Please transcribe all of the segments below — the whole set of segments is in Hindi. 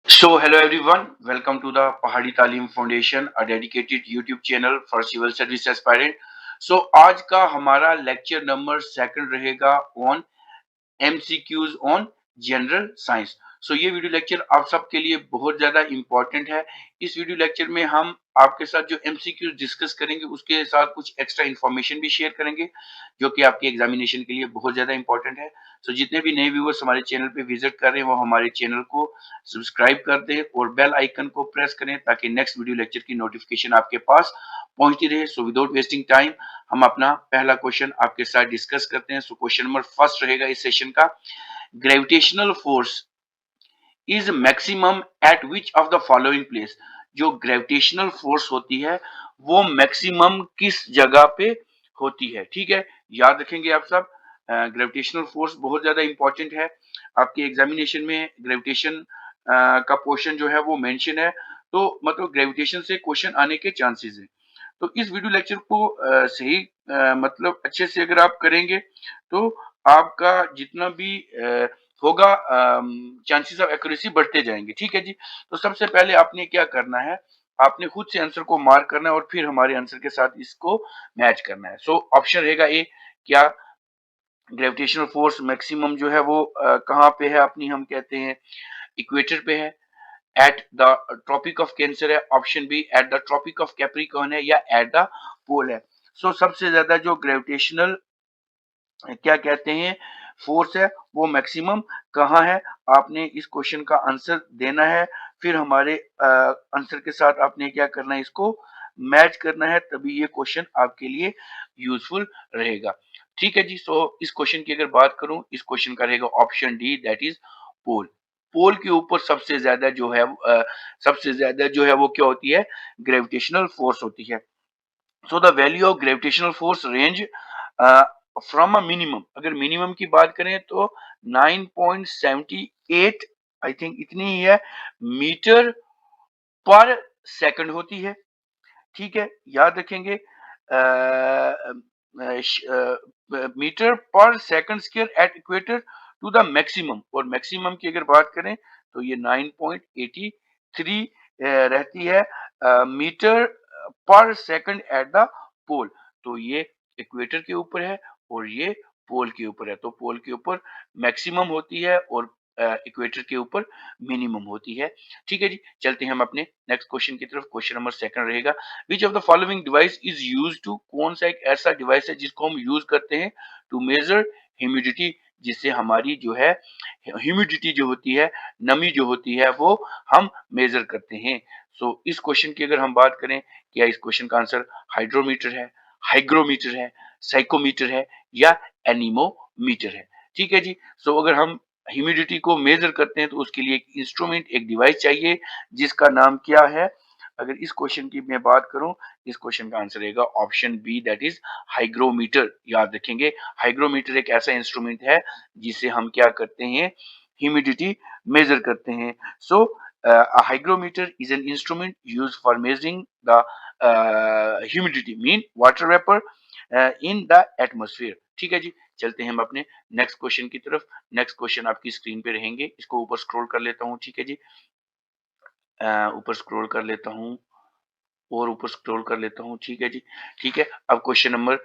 So, hello everyone, welcome to the Pahadi Talim Foundation, a dedicated YouTube channel for civil service aspirant. So, आज का हमारा लेक्चर नंबर सेकंड रहेगा on MCQs on general science. So ये वीडियो लेक्चर आप सबके लिए बहुत ज्यादा इंपॉर्टेंट है। इस वीडियो लेक्चर में हम आपके साथ जो एमसीक्यूज डिस्कस करेंगे उसके साथ कुछ एक्स्ट्रा इन्फॉर्मेशन भी शेयर करेंगे जो कि आपके एग्जामिनेशन के लिए बहुत ज्यादा इंपॉर्टेंट है। सो जितने भी नए व्यूअर्स हमारे चैनल पे विजिट कर रहे हैं वो हमारे चैनल को सब्सक्राइब कर दें और बेल आइकन को प्रेस करें ताकि नेक्स्ट वीडियो लेक्चर की नोटिफिकेशन आपके पास पहुंचती रहे। सो विदाउट वेस्टिंग टाइम हम अपना पहला क्वेश्चन आपके साथ डिस्कस करते हैं। सो क्वेश्चन नंबर फर्स्ट रहेगा इस सेशन का, gravitational force is maximum eight which of the following place. जो ग्रेविटेशनल फोर्स होती है वो मैक्सिमम किस जगह पे होती है। ठीक है, याद रखेंगे आप सब। ग्रेविटेशनल फोर्स बहुत ज्यादा इंपॉर्टेंट है आपके एग्जामिनेशन में। ग्रेविटेशन का पोर्शन जो है वो मेंशन है, तो मतलब ग्रेविटेशन से क्वेश्चन आने के चांसेस है। तो इस वीडियो लेक्चर को सही मतलब अच्छे से अगर आप करेंगे तो आपका जितना भी होगा चांसेस ऑफ एक्यूरेसी बढ़ते जाएंगे। ठीक है जी। तो सबसे पहले आपने क्या करना है, आपने खुद से आंसर को मार्क करना है और फिर हमारे आंसर के साथ इसको मैच करना है। सो ऑप्शन रहेगा ए, क्या ग्रेविटेशनल फोर्स मैक्सिमम जो है वो कहाँ पे है अपनी, हम कहते हैं इक्वेटर पे है, at the tropic of cancer है, option B at the tropic of Capricorn है, या एट द पोल है। सो सबसे ज्यादा जो ग्रेविटेशनल क्या कहते हैं फोर्स है वो मैक्सिमम कहाँ है, आपने इस क्वेश्चन का आंसर देना है। फिर हमारे आंसर के साथ आपने क्या करना है, इसको मैच करना है, तभी ये क्वेश्चन आपके लिए यूजफुल रहेगा। ठीक है जी। सो इस क्वेश्चन की अगर बात करूं, इस क्वेश्चन का रहेगा option D, that is pole. Pole के ऊपर सबसे ज्यादा जो है सबसे ज्यादा जो है वो क्या होती है, ग्रेविटेशनल फोर्स होती है। So the value of gravitational force range from a minimum, अगर मिनिमम की बात करें तो 9.78, आई थिंक इतनी ही है, मीटर पर सेकंड होती है। ठीक है, याद रखेंगे मीटर पर second square at equator to the maximum, और मैक्सिमम की अगर बात करें तो ये 9.83 रहती है मीटर पर सेकंड एट द पोल। तो ये इक्वेटर के ऊपर है और ये पोल के ऊपर है। तो पोल के ऊपर मैक्सिमम होती है और इक्वेटर के ऊपर मिनिमम होती है। ठीक है जी, चलते हैं हम अपने नेक्स्ट क्वेश्चन की तरफ। क्वेश्चन नंबर सेकंड रहेगा, which of the following device is use to, कौन सा एक ऐसा डिवाइस है जिसको हम यूज करते हैं टू मेजर ह्यूमिडिटी, जिससे हमारी जो है ह्यूमिडिटी जो होती है, नमी जो होती है, वो हम मेजर करते हैं। सो इस क्वेश्चन की अगर हम बात करें, क्या इस क्वेश्चन का आंसर हाइड्रोमीटर है, हाइग्रोमीटर है, साइकोमीटर है, या एनीमोमीटर है। ठीक है जी। सो अगर हम ह्यूमिडिटी को मेजर करते हैं तो उसके लिए एक इंस्ट्रूमेंट, एक डिवाइस चाहिए जिसका नाम क्या है। अगर इस क्वेश्चन की मैं बात करूं, इस क्वेश्चन का आंसर रहेगा option B, that is hygrometer. याद रखेंगे, हाइग्रोमीटर एक ऐसा इंस्ट्रूमेंट है जिसे हम क्या करते हैं, ह्यूमिडिटी मेजर करते हैं। सो a hygrometer is an instrument used for measuring the humidity, mean water vapor in the atmosphere। ठीक है जी, चलते हैं हम अपने नेक्स्ट क्वेश्चन की तरफ। नेक्स्ट क्वेश्चन आपकी स्क्रीन पे रहेंगे, इसको ऊपर स्क्रॉल कर लेता हूँ। ठीक है जी, ऊपर स्क्रॉल कर लेता हूँ और ऊपर स्क्रॉल कर लेता हूँ। ठीक है जी। ठीक है, अब क्वेश्चन नंबर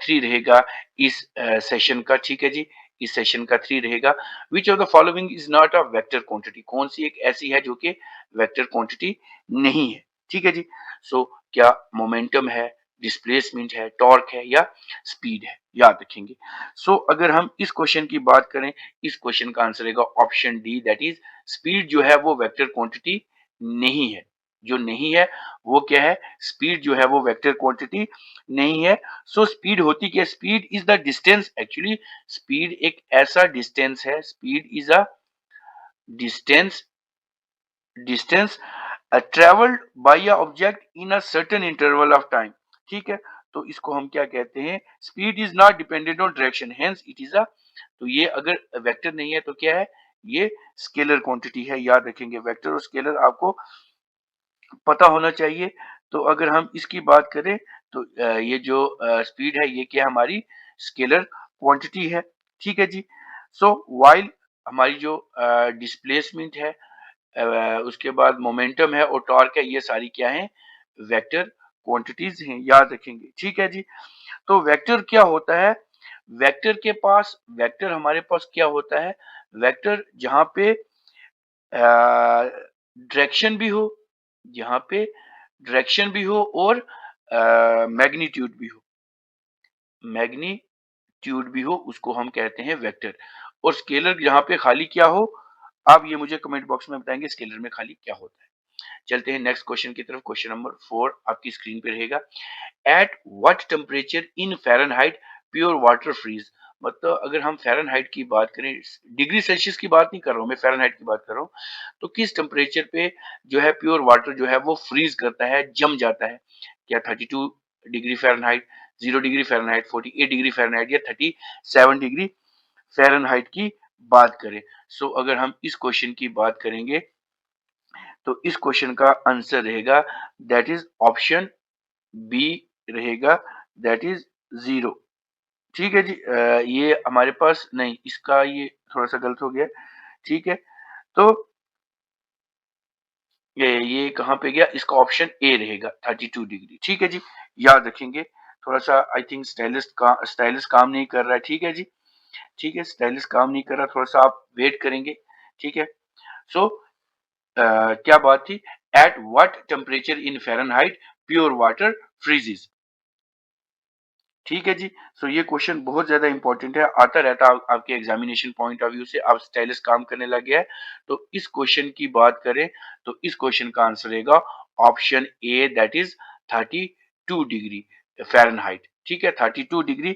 3 रहेगा इस सेशन का। ठीक है जी, इस सेशन का 3 रहेगा, which of the following is not a vector quantity, कौन सी एक ऐसी है जो कि वेक्टर क्वांटिटी नहीं है। ठीक है जी। सो क्या मोमेंटम है, डिस्प्लेसमेंट है, टॉर्क है, या स्पीड है। याद रखेंगे। सो अगर हम इस क्वेश्चन की बात करें, इस क्वेश्चन का आंसर रहेगा option D, that is speed जो है वो वेक्टर क्वांटिटी नहीं है। जो नहीं है वो क्या है, स्पीड जो है वो वेक्टर क्वांटिटी नहीं है। सो स्पीड होती क्या, speed is the distance, actually speed एक ऐसा डिस्टेंस है, speed is a distance, distance travelled by a object in a certain interval of time. ठीक है, तो इसको हम क्या कहते हैं, speed is not dependent on direction, hence it is a, तो ये अगर वेक्टर नहीं है तो क्या है, ये स्केलर क्वांटिटी है। याद रखेंगे, वेक्टर और स्केलर आपको पता होना चाहिए। तो अगर हम इसकी बात करें तो ये जो स्पीड है ये क्या हमारी स्केलर क्वांटिटी है। ठीक है जी। सो वाइल हमारी जो डिस्प्लेसमेंट है, उसके बाद मोमेंटम है और टॉर्क है, ये सारी क्या है, वेक्टर क्वांटिटीज हैं, याद रखेंगे। ठीक है जी। तो वेक्टर क्या होता है, वेक्टर हमारे पास क्या होता है, वेक्टर जहां पे डायरेक्शन भी हो, जहां पे डायरेक्शन भी हो और मैग्नीट्यूड भी हो, मैग्नीट्यूड भी हो, उसको हम कहते हैं वेक्टर। और स्केलर जहां पे खाली क्या हो, आप ये मुझे कमेंट बॉक्स में बताएंगे स्केलर में खाली क्या होता है। चलते हैं नेक्स्ट क्वेश्चन की तरफ। क्वेश्चन नंबर 4 आपकी स्क्रीन पे रहेगा। At what temperature in Fahrenheit pure water freeze. मतलब अगर हम फ़ारेनहाइट की बात करें, डिग्री सेल्सियस की बात नहीं कर रहा हूँ मैं, फ़ारेनहाइट की बात कर रहा हूँ, तो किस टेम्परेचर पे जो है प्योर वाटर जो है वो फ्रीज करता है, जम जाता है। क्या 32 degree Fahrenheit, 0 degree Fahrenheit, 48 degree Fahrenheit या 37 डिग्री फ़ारेनहाइट की बात करें। सो अगर हम इस क्वेश्चन की बात करेंगे तो इस क्वेश्चन का आंसर रहेगा दैट इज ऑप्शन बी रहेगा, दैट इज 0। ठीक है जी। ये हमारे पास नहीं, इसका ये थोड़ा सा गलत हो गया। ठीक है। तो ये कहाँ पे गया, इसका ऑप्शन ए रहेगा 32 डिग्री। ठीक है जी, याद रखेंगे। थोड़ा सा आई थिंक स्टाइलिस काम नहीं कर रहा है। ठीक है जी। ठीक है, स्टाइलिस काम नहीं कर रहा, थोड़ा सा आप वेट करेंगे। ठीक है। सो क्या बात थी, eight what temperature in Fahrenheit pure water freezes. ठीक है जी। सो ये क्वेश्चन बहुत ज्यादा इंपॉर्टेंट है, आता रहता है आपके एग्जामिनेशन पॉइंट ऑफ व्यू से। आप स्टाइलिस काम करने लग गया है, तो इस क्वेश्चन की बात करें तो इस क्वेश्चन का आंसर रहेगा option A, that is 32 degree Fahrenheit. ठीक है, 32 डिग्री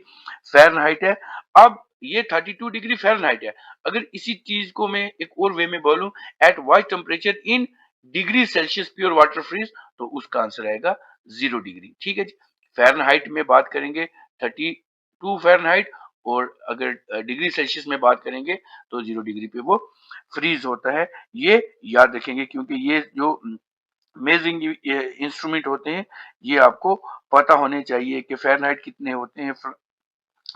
फ़ारेनहाइट है। अब ये 32 डिग्री फ़ारेनहाइट है। अगर इसी चीज को मैं एक और वे में बोलूं, at what temperature in degree Celsius pure water freeze, तो उसका आंसर आएगा 0 डिग्री। ठीक है जी। फ़ारेनहाइट में बात करेंगे 32 फ़ारेनहाइट, और अगर डिग्री सेल्सियस में बात करेंगे तो 0 डिग्री पे वो फ्रीज होता है। ये याद रखेंगे क्योंकि ये जो मेजरिंग इंस्ट्रूमेंट होते हैं, ये आपको पता होने चाहिए कि फ़ारेनहाइट कितने होते हैं,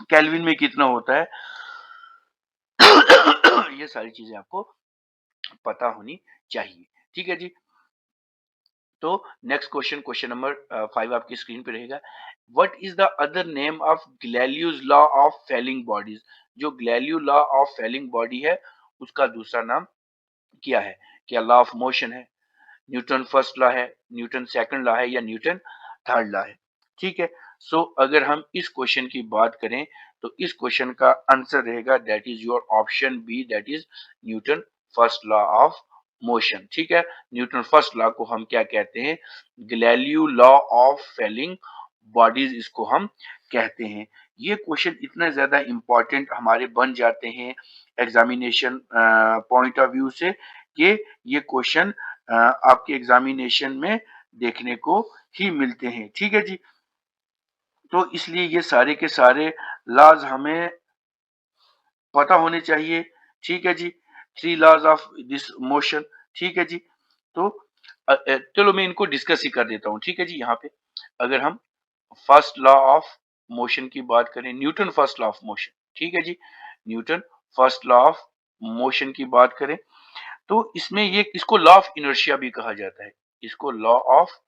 केल्विन में कितना होता है। ये सारी चीजें आपको पता होनी चाहिए। ठीक है जी। तो नेक्स्ट क्वेश्चन, क्वेश्चन नंबर 5 आपकी स्क्रीन पे रहेगा। What is the other name of Galileo's law of falling bodies. जो Galileo law of falling body है, उसका दूसरा नाम क्या है? क्या लॉ ऑफ मोशन है, न्यूटन फर्स्ट लॉ है, न्यूटन सेकंड लॉ है, या न्यूटन थर्ड लॉ है? ठीक है। सो अगर हम इस क्वेश्चन की बात करें तो इस क्वेश्चन का आंसर रहेगा that is your option B, that is Newton first law of motion. ठीक है। न्यूटन फर्स्ट लॉ को हम क्या कहते हैं? Galileo law of falling bodies इसको हम कहते हैं। ये क्वेश्चन इतना ज्यादा इंपॉर्टेंट हमारे बन जाते हैं एग्जामिनेशन पॉइंट ऑफ व्यू से, कि ये क्वेश्चन आपके एग्जामिनेशन में देखने को ही मिलते हैं। ठीक है जी। तो इसलिए ये सारे के सारे लॉज हमें पता होने चाहिए। ठीक है जी। Three laws of this motion. ठीक है जी। तो चलो मैं इनको डिस्कस ही कर देता हूँ। ठीक है जी। यहाँ पे अगर हम फर्स्ट लॉ ऑफ मोशन की बात करें, Newton first law of motion. ठीक है जी। Newton first law of motion की बात करें तो इसमें ये इसको लॉ ऑफ इनर्शिया भी कहा जाता है। इसको लॉ ऑफ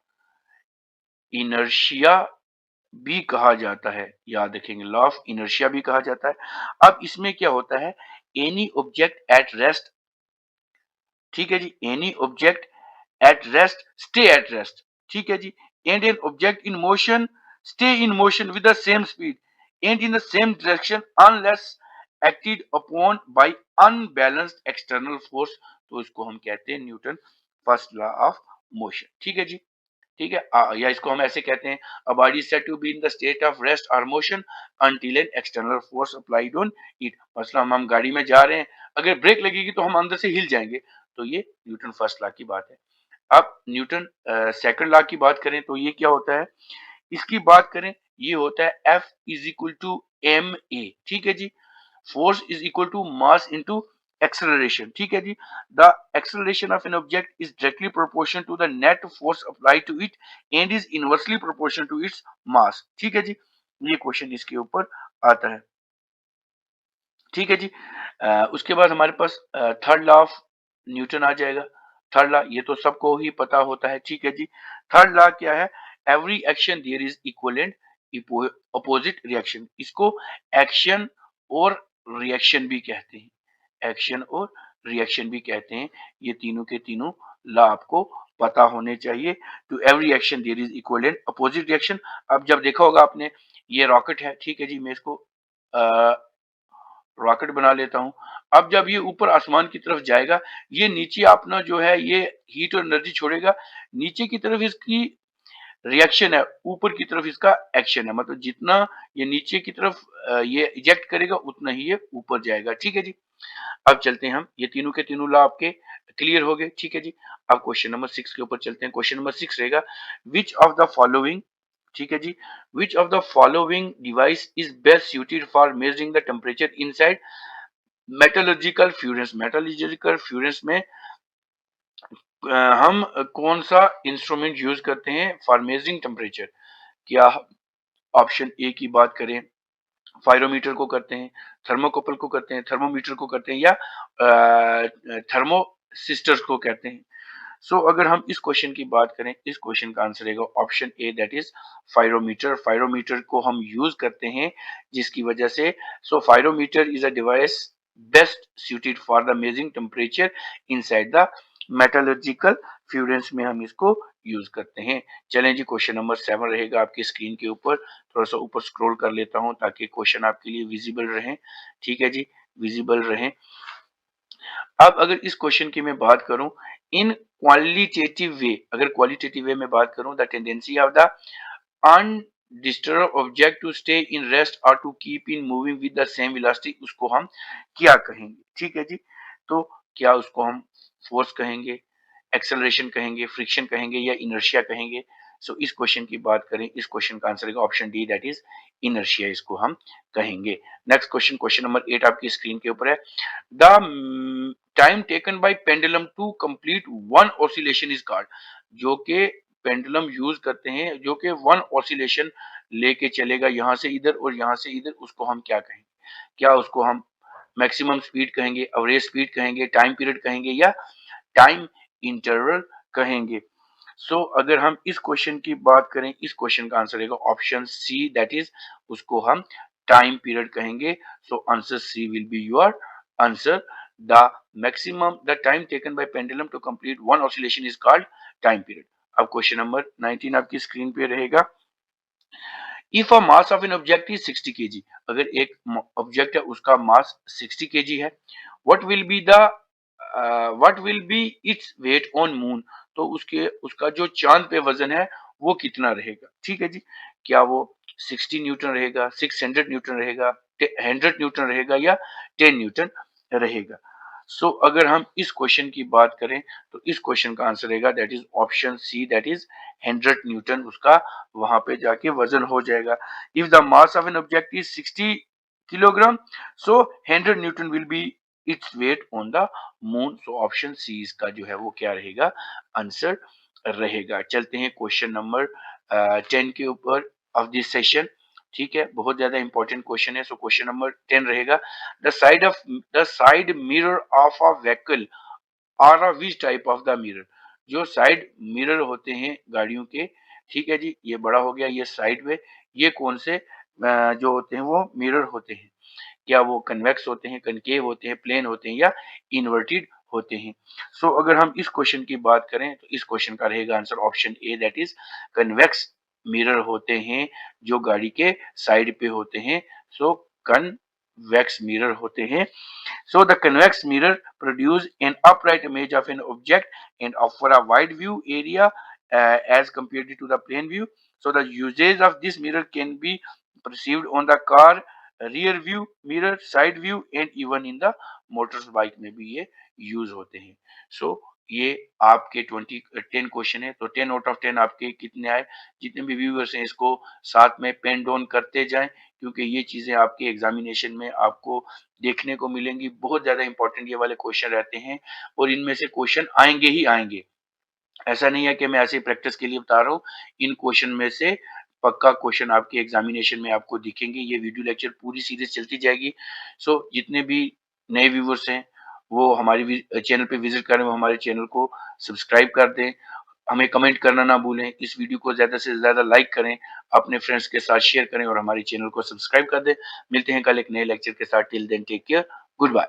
इनर्शिया भी कहा जाता है, याद रखेंगे, लॉ ऑफ इनर्शिया भी कहा जाता है। अब इसमें क्या होता है, एनी ऑब्जेक्ट एट रेस्ट। ठीक है जी। Any object at rest stay at rest. ठीक है जी। And an object in motion stay in motion with the same speed and in the same direction unless acted upon by unbalanced external force. तो इसको हम कहते हैं Newton first law of motion. ठीक है जी। ठीक है। या इसको हम ऐसे कहते हैं, a body is said to be in the state of rest और motion until an external force applied on it. मतलब हम गाड़ी में जा रहे हैं, अगर ब्रेक लगेगी तो हम अंदर से हिल जाएंगे। तो ये न्यूटन फर्स्ट लॉ की बात है। अब न्यूटन सेकंड लॉ की बात करें तो ये क्या होता है, इसकी बात करें, ये होता है F is equal to M A. ठीक है जी। Force is equal to mass into acceleration। ठीक है जी। the acceleration of an object is directly proportional to the net force applied to it and is inversely proportional to its mass। ठीक है जी। ये क्वेश्चन इसके ऊपर आता है। ठीक है जी। उसके बाद हमारे पास थर्ड लॉ ऑफ न्यूटन आ जाएगा। थर्ड लॉ ये तो सबको ही पता होता है, ठीक है जी। थर्ड लॉ क्या है? Every action there is equivalent opposite reaction. इसको एक्शन और रिएक्शन भी कहते हैं, एक्शन और रिएक्शन भी कहते हैं। ये तीनों के तीनों लॉ आपको पता होने चाहिए। To every action there is equivalent opposite reaction. अब जब देखा होगा आपने, ये रॉकेट है, ठीक है जी, मैं इसको रॉकेट बना लेता हूँ। अब जब ये ऊपर आसमान की तरफ जाएगा, ये नीचे अपना जो है ये हीट और एनर्जी छोड़ेगा, नीचे की तरफ इसकी रिएक्शन है, ऊपर की तरफ इसका एक्शन है। मतलब जितना ये नीचे की तरफ ये इजेक्ट करेगा उतना ही ये ऊपर जाएगा, ठीक है जी। अब चलते हैं हम, ये तीनों के तीनों लॉ आपके क्लियर हो गए, ठीक है जी। अब क्वेश्चन नंबर 6 के ऊपर चलते हैं। क्वेश्चन नंबर 6 रहेगा, विच ऑफ द फॉलोइंग, ठीक है जी, which of the following device is best suited for measuring the temperature inside metallurgical furnace. Metallurgical furnace में हम कौन सा इंस्ट्रूमेंट यूज करते हैं फॉर मेजरिंग टेम्परेचर? क्या ऑप्शन ए की बात करें, फायरोमीटर को करते हैं, थर्मोकपल को करते हैं, थर्मोमीटर को करते हैं, या थर्मोसिस्टर्स को कहते हैं। सो अगर हम इस क्वेश्चन की बात करें, इस क्वेश्चन का आंसर रहेगा option A, that is pyrometer. Pyrometer को हम यूज करते हैं जिसकी वजह से, so pyrometer is a device best suited for the measuring temperature inside the metallurgical furnace में हम इसको यूज करते हैं। चलें जी, क्वेश्चन नंबर 7 रहेगा आपकी स्क्रीन के ऊपर। थोड़ा सा ऊपर स्क्रॉल कर लेता हूं ताकि क्वेश्चन आपके लिए विजिबल रहे, ठीक है जी, विजिबल रहे। अब अगर इस क्वेश्चन की मैं बात करूं, इन क्वालिटेटिव वे, अगर क्वालिटेटिव वे में बात करूं, the tendency of the undisturbed object to stay in rest और to keep in moving with the same velocity, उसको हम क्या कहेंगे? ठीक है जी, तो क्या उसको हम फोर्स कहेंगे, एक्सेलरेशन कहेंगे, फ्रिक्शन कहेंगे, या इनर्शिया कहेंगे? सो इस क्वेश्चन की बात करें, इस क्वेश्चन का आंसर है option D, that is inertia, इसको हम कहेंगे। नेक्स्ट क्वेश्चन, क्वेश्चन नंबर 8 आपकी स्क्रीन के ऊपर है। The time taken by pendulum to complete one oscillation is called. जो कि पेंडुलम यूज करते हैं, जो कि वन ऑसिलेशन लेके चलेगा यहां से इधर और यहां से इधर, उसको हम क्या कहेंगे? क्या उसको हम मैक्सिमम स्पीड कहेंगे, एवरेज स्पीड कहेंगे, टाइम पीरियड कहेंगे, या टाइम इंटरवल कहेंगे? सो अगर हम इस क्वेश्चन की बात करें, इस क्वेश्चन का आंसर रहेगा ऑप्शन सी, दैट इज उसको हम टाइम पीरियड कहेंगे। So answer C will be your answer. The maximum the time taken by pendulum to complete one oscillation is called time period. अब क्वेश्चन नंबर 19 आपकी स्क्रीन पे रहेगा। If a mass of an object is 60 kg, अगर एक ऑब्जेक्ट है उसका मास 60 kg है, what will be the what will be its weight on moon? तो उसके उसका जो चांद पे वजन है वो कितना रहेगा? ठीक है जी, क्या वो 60 न्यूटन रहेगा, 600 न्यूटन रहेगा, 100 न्यूटन रहेगा, या 10 न्यूटन रहेगा? सो अगर हम इस क्वेश्चन की बात करें, तो इस क्वेश्चन का आंसर रहेगा that is option C, that is 100 newton उसका वहां पे जाके वजन हो जाएगा। If the mass of an object is 60 kilogram, so 100 newton will be its weight on the moon. So option C इसका जो है वो क्या रहेगा? आंसर रहेगा। चलते हैं क्वेश्चन नंबर 10 के ऊपर ऑफ दिस सेशन, ठीक है, बहुत ज्यादा इंपॉर्टेंट क्वेश्चन है। सो क्वेश्चन नंबर 10 रहेगा, the side mirror of a vehicle are a which type of the mirror? जो साइड मिरर होते हैं गाड़ियों के, ठीक है जी, ये बड़ा हो गया, ये साइड में, ये कौन से जो होते हैं वो मिरर होते हैं? क्या वो कन्वेक्स होते हैं, कनकेव होते हैं, प्लेन होते हैं, या इन्वर्टेड होते हैं? सो अगर हम इस क्वेश्चन की बात करें, तो इस क्वेश्चन का रहेगा answer option A, that is convex mirror होते हैं जो गाड़ी के साइड पे होते हैं। सो कन्वेक्स मिरर होते हैं। So the convex mirror produce an upright image of an object and offer a wide view area as compared to the plane view. So the usage of this mirror can be perceived on the car rear view mirror, side view, and even in the motorbike में भी ये यूज होते हैं। So ये आपके 10 क्वेश्चन है, तो 10 आउट ऑफ 10 आपके कितने आए? जितने भी व्यूअर्स हैं इसको साथ में पेन डाउन करते जाएं, क्योंकि ये चीजें आपके एग्जामिनेशन में आपको देखने को मिलेंगी। बहुत ज्यादा इंपॉर्टेंट ये वाले क्वेश्चन रहते हैं, और इनमें से क्वेश्चन आएंगे ही आएंगे। ऐसा नहीं है कि मैं ऐसे प्रैक्टिस के लिए बता रहा हूँ, इन क्वेश्चन में से पक्का क्वेश्चन आपके एग्जामिनेशन में आपको दिखेंगे। ये वीडियो लेक्चर पूरी सीरीज चलती जाएगी। सो जितने भी नए व्यूवर्स हैं वो हमारी चैनल पे विजिट करें, वो हमारे चैनल को सब्सक्राइब कर दें। हमें कमेंट करना ना भूलें। इस वीडियो को ज़्यादा से ज़्यादा लाइक करें, अपने फ्रेंड्स के साथ शेयर करें और हमारे चैनल को सब्सक्राइब कर दें। मिलते हैं कल एक नए लेक्चर के साथ। Till then take care, good bye.